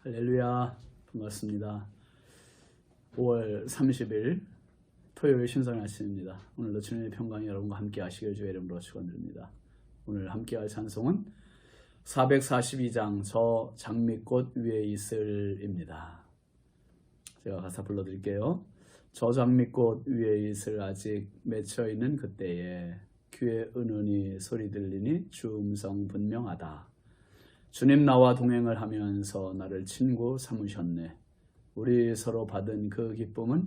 할렐루야, 반갑습니다. 5월 30일 토요일 신성의 아침입니다. 오늘도 주님의 평강이 여러분과 함께 하시길 주의 이름으로 축원드립니다. 오늘 함께 할 찬송은 442장 저 장미꽃 위에 있을입니다. 제가 가사 불러드릴게요. 저 장미꽃 위에 있을 아직 맺혀있는 그때에 귀에 은은히 소리 들리니 주 음성 분명하다. 주님 나와 동행을 하면서 나를 친구 삼으셨네. 우리 서로 받은 그 기쁨은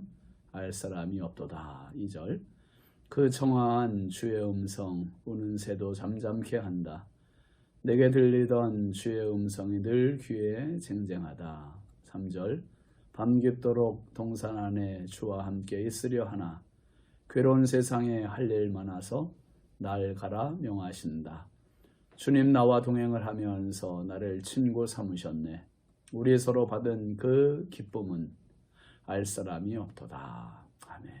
알 사람이 없도다. 2절 그 청아한 주의 음성 우는 새도 잠잠케 한다. 내게 들리던 주의 음성이 늘 귀에 쟁쟁하다. 3절 밤 깊도록 동산 안에 주와 함께 있으려 하나 괴로운 세상에 할 일 많아서 날 가라 명하신다. 주님 나와 동행을 하면서 나를 친구 삼으셨네. 우리 서로 받은 그 기쁨은 알 사람이 없도다. 아멘.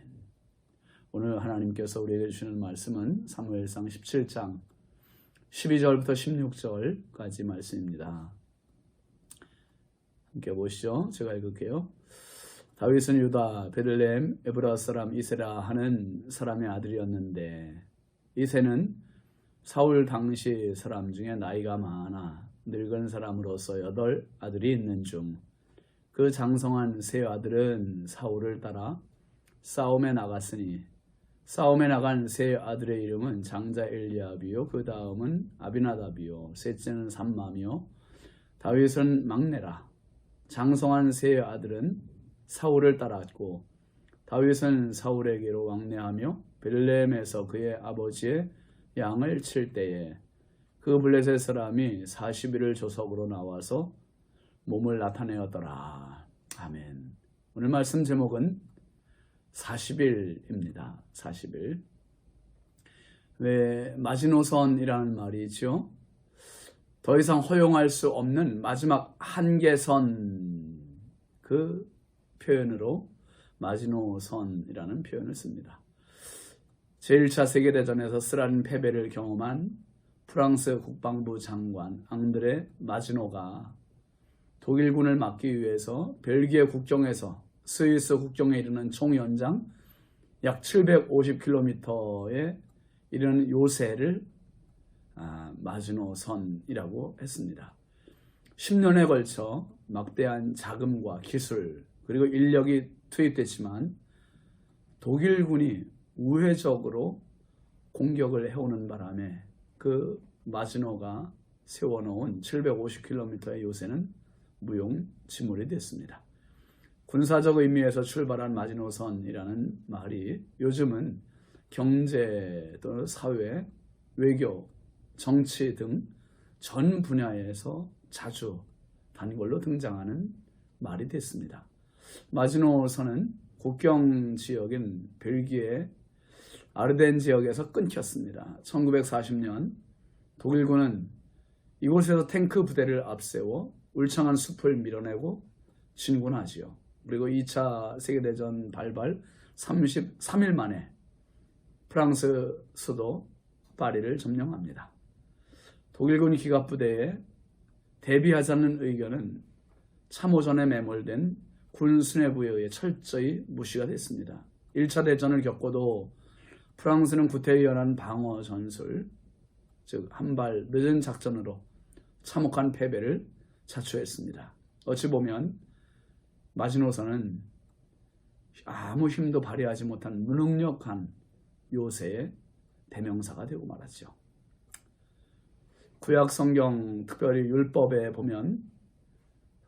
오늘 하나님께서 우리에게 주시는 말씀은 사무엘상 17장 12절부터 16절까지 말씀입니다. 함께 보시죠. 제가 읽을게요. 다윗은 유다 베들레헴 에브라 사람 이세라 하는 사람의 아들이었는데 이세는 사울 당시 사람 중에 나이가 많아 늙은 사람으로서 8 아들이 있는 중 그 장성한 세 아들은 사울을 따라 싸움에 나갔으니 싸움에 나간 세 아들의 이름은 장자 엘리압이요 그 다음은 아비나답이요 셋째는 삼마며 다윗은 막내라. 장성한 세 아들은 사울을 따랐고 다윗은 사울에게로 왕래하며 베들레헴에서 그의 아버지의 양을 칠 때에 그 블레셋 사람이 40일을 조석으로 나와서 몸을 나타내었더라. 아멘. 오늘 말씀 제목은 40일입니다. 40일. 왜 마지노선이라는 말이 있죠? 더 이상 허용할 수 없는 마지막 한계선, 그 표현으로 마지노선이라는 표현을 씁니다. 제1차 세계대전에서 쓰라린 패배를 경험한 프랑스 국방부 장관 앙드레 마지노가 독일군을 막기 위해서 벨기에 국경에서 스위스 국경에 이르는 총 연장 약 750km에 이르는 요새를 마지노선이라고 했습니다. 10년에 걸쳐 막대한 자금과 기술 그리고 인력이 투입됐지만 독일군이 우회적으로 공격을 해오는 바람에 그 마지노가 세워놓은 750km의 요새는 무용지물이 됐습니다. 군사적 의미에서 출발한 마지노선이라는 말이 요즘은 경제 또는 사회, 외교, 정치 등 전 분야에서 자주 단골로 등장하는 말이 됐습니다. 마지노선은 국경 지역인 벨기에 아르덴 지역에서 끊겼습니다. 1940년 독일군은 이곳에서 탱크 부대를 앞세워 울창한 숲을 밀어내고 진군하지요. 그리고 2차 세계대전 발발 33일 만에 프랑스 수도 파리를 점령합니다. 독일군 기갑부대에 대비하자는 의견은 참호전에 매몰된 군 수뇌부에 의해 철저히 무시가 됐습니다. 1차 대전을 겪고도 프랑스는 구태의연한 방어 전술, 즉 한 발 늦은 작전으로 참혹한 패배를 자초했습니다. 어찌 보면 마지노선은 아무 힘도 발휘하지 못한 무능력한 요새의 대명사가 되고 말았죠. 구약 성경 특별히 율법에 보면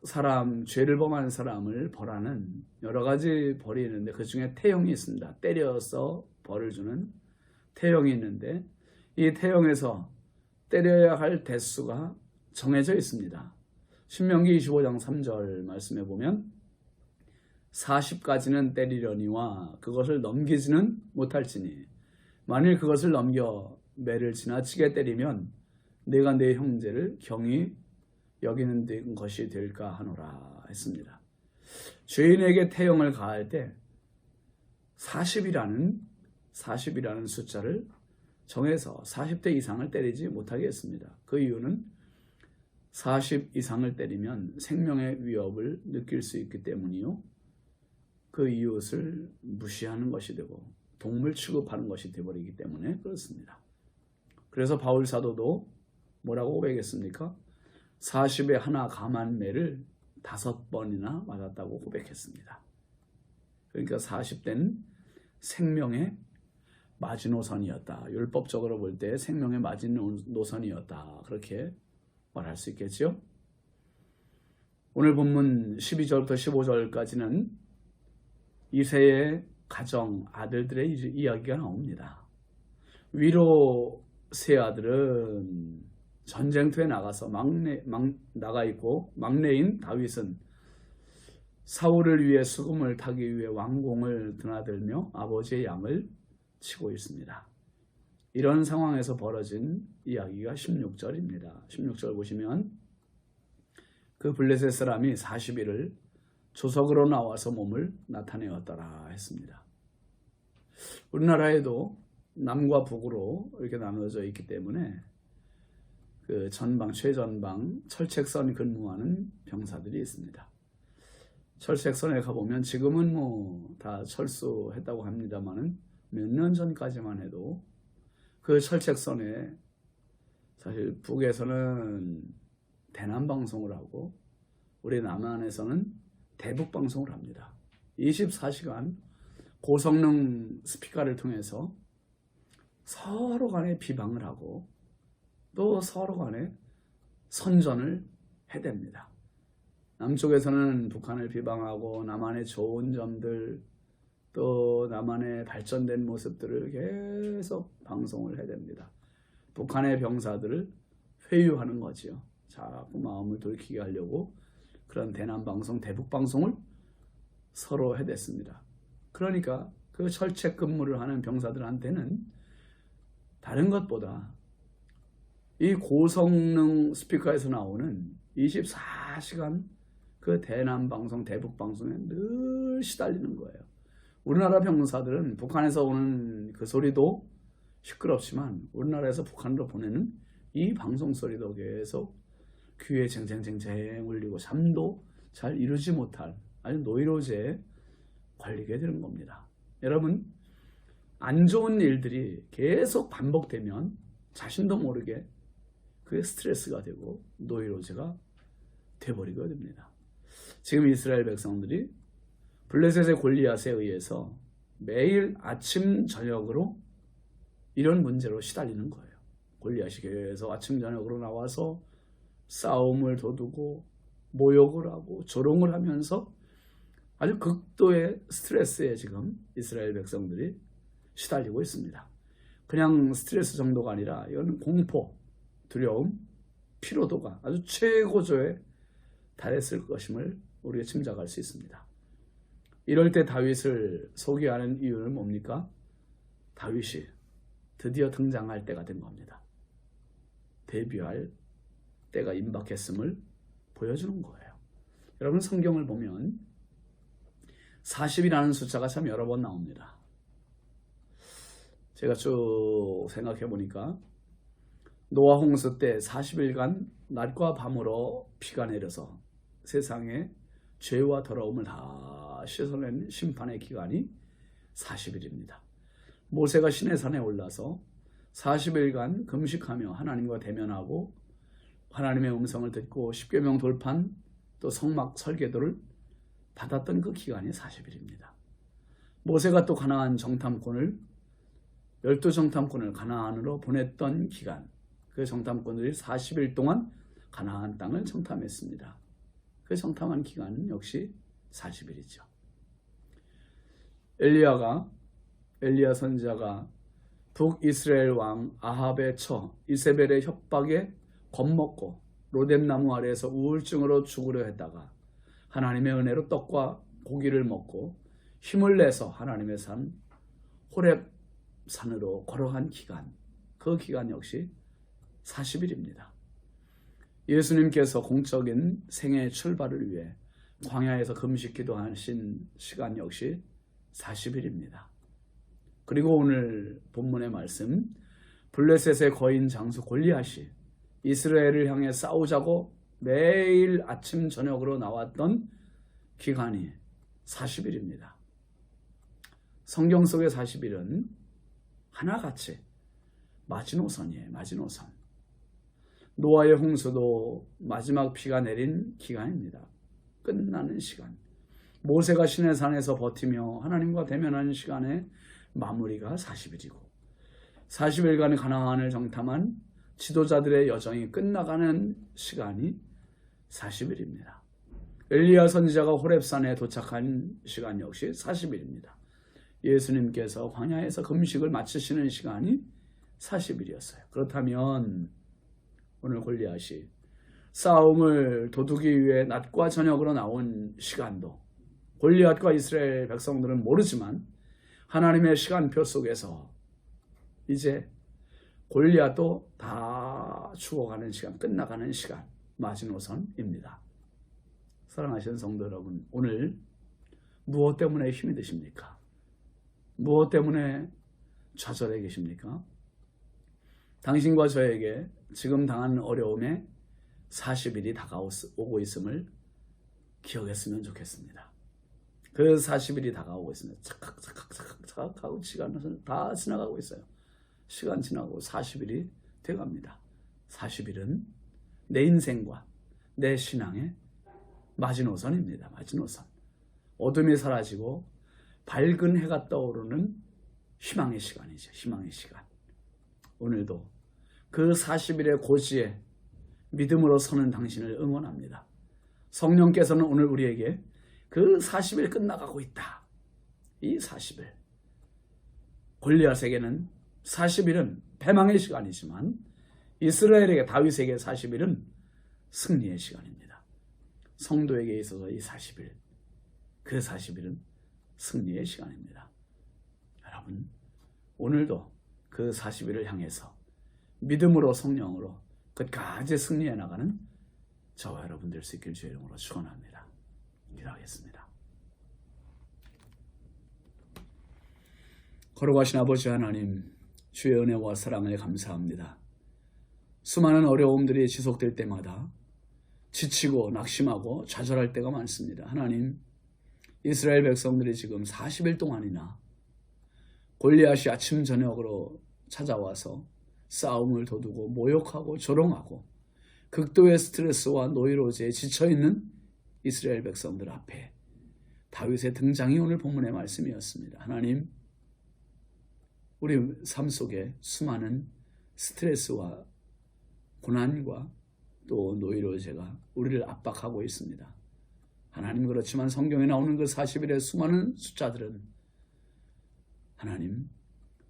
사람, 죄를 범한 사람을 벌하는 여러 가지 벌이 있는데 그 중에 태형이 있습니다. 때려서 벌을 주는 태형이 있는데 이 태형에서 때려야 할 대수가 정해져 있습니다. 신명기 25장 3절 말씀에 보면 40까지는 때리려니와 그것을 넘기지는 못할지니 만일 그것을 넘겨 매를 지나치게 때리면 내가 내 형제를 경히 여기는 것이 될까 하노라 했습니다. 죄인에게 태형을 가할 때 40이라는 숫자를 정해서 40대 이상을 때리지 못하게 했습니다. 그 이유는 40 이상을 때리면 생명의 위협을 느낄 수 있기 때문이요. 그 이웃을 무시하는 것이 되고 동물 취급하는 것이 되어버리기 때문에 그렇습니다. 그래서 바울 사도도 뭐라고 고백했습니까? 40에 하나 감한 매를 5번이나 맞았다고 고백했습니다. 그러니까 40대는 생명의 마지노선이었다. 율법적으로 볼 때 생명의 마지노선이었다. 그렇게 말할 수 있겠죠. 오늘 본문 12절부터 15절까지는 이새의 가정 아들들의 이야기가 나옵니다. 위로 세 아들은 전쟁터에 나가서 나가 있고 막내인 다윗은 사울을 위해 수금을 타기 위해 왕궁을 드나들며 아버지의 양을 치고 있습니다. 이런 상황에서 벌어진 이야기가 16절입니다. 16절 보시면 그 블레셋 사람이 40일을 조석으로 나와서 몸을 나타내었더라 했습니다. 우리나라에도 남과 북으로 이렇게 나눠져 있기 때문에 그 전방, 최전방 철책선 근무하는 병사들이 있습니다. 철책선에 가보면 지금은 뭐 다 철수했다고 합니다만은 몇 년 전까지만 해도 그 철책선에 사실 북에서는 대남방송을 하고 우리 남한에서는 대북방송을 합니다. 24시간 고성능 스피커를 통해서 서로 간에 비방을 하고 또 서로 간에 선전을 해댑니다. 남쪽에서는 북한을 비방하고 남한의 좋은 점들 또 남한의 발전된 모습들을 계속 방송을 해댑니다. 북한의 병사들을 회유하는 거지요. 자꾸 마음을 돌이키게 하려고 그런 대남방송, 대북방송을 서로 해댔습니다. 그러니까 그 철책 근무를 하는 병사들한테는 다른 것보다 이 고성능 스피커에서 나오는 24시간 그 대남방송, 대북방송에 늘 시달리는 거예요. 우리나라 병사들은 북한에서 오는 그 소리도 시끄럽지만 우리나라에서 북한으로 보내는 이 방송 소리도 계속 귀에 쟁쟁쟁쟁 울리고 잠도 잘 이루지 못할 아주 노이로제에 걸리게 되는 겁니다. 여러분, 안 좋은 일들이 계속 반복되면 자신도 모르게 그게 스트레스가 되고 노이로제가 돼버리게 됩니다. 지금 이스라엘 백성들이 블레셋의 골리앗에 의해서 매일 아침 저녁으로 이런 문제로 시달리는 거예요. 골리앗이 계속 아침 저녁으로 나와서 싸움을 돋우고 모욕을 하고 조롱을 하면서 아주 극도의 스트레스에 지금 이스라엘 백성들이 시달리고 있습니다. 그냥 스트레스 정도가 아니라 이건 공포, 두려움, 피로도가 아주 최고조에 달했을 것임을 우리가 짐작할 수 있습니다. 이럴 때 다윗을 소개하는 이유는 뭡니까? 다윗이 드디어 등장할 때가 된 겁니다. 데뷔할 때가 임박했음을 보여주는 거예요. 여러분, 성경을 보면 40이라는 숫자가 참 여러 번 나옵니다. 제가 쭉 생각해 보니까 노아 홍수 때 40일간 낮과 밤으로 비가 내려서 세상에 죄와 더러움을 다 씻어낸 심판의 기간이 40일입니다. 모세가 시내산에 올라서 40일간 금식하며 하나님과 대면하고 하나님의 음성을 듣고 십계명 돌판 또 성막 설계도를 받았던 그 기간이 40일입니다. 모세가 또 가나안 정탐꾼을 12정탐꾼을 가나안으로 보냈던 기간, 그 정탐꾼들이 40일 동안 가나안 땅을 정탐했습니다. 그 정탐한 기간은 역시 40일이죠. 엘리야 선지자가 북이스라엘 왕 아합의 처 이세벨의 협박에 겁먹고 로뎀나무 아래에서 우울증으로 죽으려 했다가 하나님의 은혜로 떡과 고기를 먹고 힘을 내서 하나님의 산 호렙 산으로 걸어간 기간, 그 기간 역시 40일입니다. 예수님께서 공적인 생애 출발을 위해 광야에서 금식 기도하신 시간 역시 40일입니다. 그리고 오늘 본문의 말씀, 블레셋의 거인 장수 골리앗이 이스라엘을 향해 싸우자고 매일 아침 저녁으로 나왔던 기간이 40일입니다. 성경 속의 40일은 하나같이 마지노선이에요. 마지노선. 노아의 홍수도 마지막 비가 내린 기간입니다. 끝나는 시간. 모세가 시내산에서 버티며 하나님과 대면하는 시간의 마무리가 40일이고 40일간 가나안을 정탐한 지도자들의 여정이 끝나가는 시간이 40일입니다. 엘리야 선지자가 호렙산에 도착한 시간 역시 40일입니다. 예수님께서 광야에서 금식을 마치시는 시간이 40일이었어요. 그렇다면 오늘 골리앗이 싸움을 도두기 위해 낮과 저녁으로 나온 시간도 골리앗과 이스라엘 백성들은 모르지만 하나님의 시간표 속에서 이제 골리앗도 다 죽어가는 시간, 끝나가는 시간, 마지노선입니다. 사랑하시는 성도 여러분, 오늘 무엇 때문에 힘이 드십니까? 무엇 때문에 좌절해 계십니까? 당신과 저에게 지금 당한 어려움에 40일이 다가오고 있음을 기억했으면 좋겠습니다. 그 40일이 다가오고 있습니다. 착각 하고 시간은 다 지나가고 있어요. 시간 지나고 40일이 돼갑니다. 40일은 내 인생과 내 신앙의 마지노선입니다. 마지노선. 어둠이 사라지고 밝은 해가 떠오르는 희망의 시간이죠. 희망의 시간. 오늘도 그 40일의 고지에 믿음으로 서는 당신을 응원합니다. 성령께서는 오늘 우리에게 그 40일 끝나가고 있다. 이 40일. 골리앗에게는 40일은 패망의 시간이지만 이스라엘에게 다윗에게 40일은 승리의 시간입니다. 성도에게 있어서 이 40일, 그 40일은 승리의 시간입니다. 여러분, 오늘도 그 40일을 향해서 믿음으로 성령으로 끝까지 승리해 나가는 저와 여러분 될 수 있길 주의 이름으로 축원합니다. 기도하겠습니다. 거룩하신 아버지 하나님, 주의 은혜와 사랑을 감사합니다. 수많은 어려움들이 지속될 때마다 지치고 낙심하고 좌절할 때가 많습니다. 하나님, 이스라엘 백성들이 지금 40일 동안이나 골리앗이 아침 저녁으로 찾아와서 싸움을 도두고 모욕하고 조롱하고 극도의 스트레스와 노이로제에 지쳐있는 이스라엘 백성들 앞에 다윗의 등장이 오늘 본문의 말씀이었습니다. 하나님, 우리 삶 속에 수많은 스트레스와 고난과 또 노이로제가 우리를 압박하고 있습니다. 하나님, 그렇지만 성경에 나오는 그 40일의 수많은 숫자들은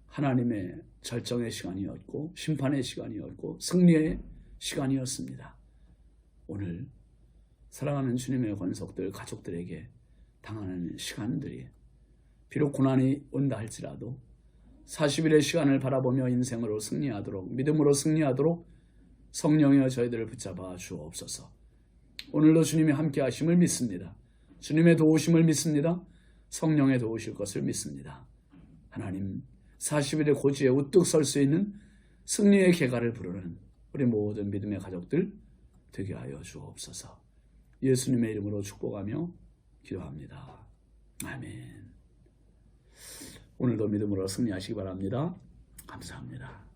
하나님의 절정의 시간이었고 심판의 시간이었고 승리의 시간이었습니다. 오늘 사랑하는 주님의 권속들, 가족들에게 당하는 시간들이 비록 고난이 온다 할지라도 40일의 시간을 바라보며 인생으로 승리하도록, 믿음으로 승리하도록 성령이여 저희들을 붙잡아 주옵소서. 오늘도 주님이 함께 하심을 믿습니다. 주님의 도우심을 믿습니다. 성령의 도우실 것을 믿습니다. 하나님, 40일의 고지에 우뚝 설 수 있는 승리의 계가를 부르는 우리 모든 믿음의 가족들 되게 하여 주옵소서. 예수님의 이름으로 축복하며 기도합니다. 아멘. 오늘도 믿음으로 승리하시기 바랍니다. 감사합니다.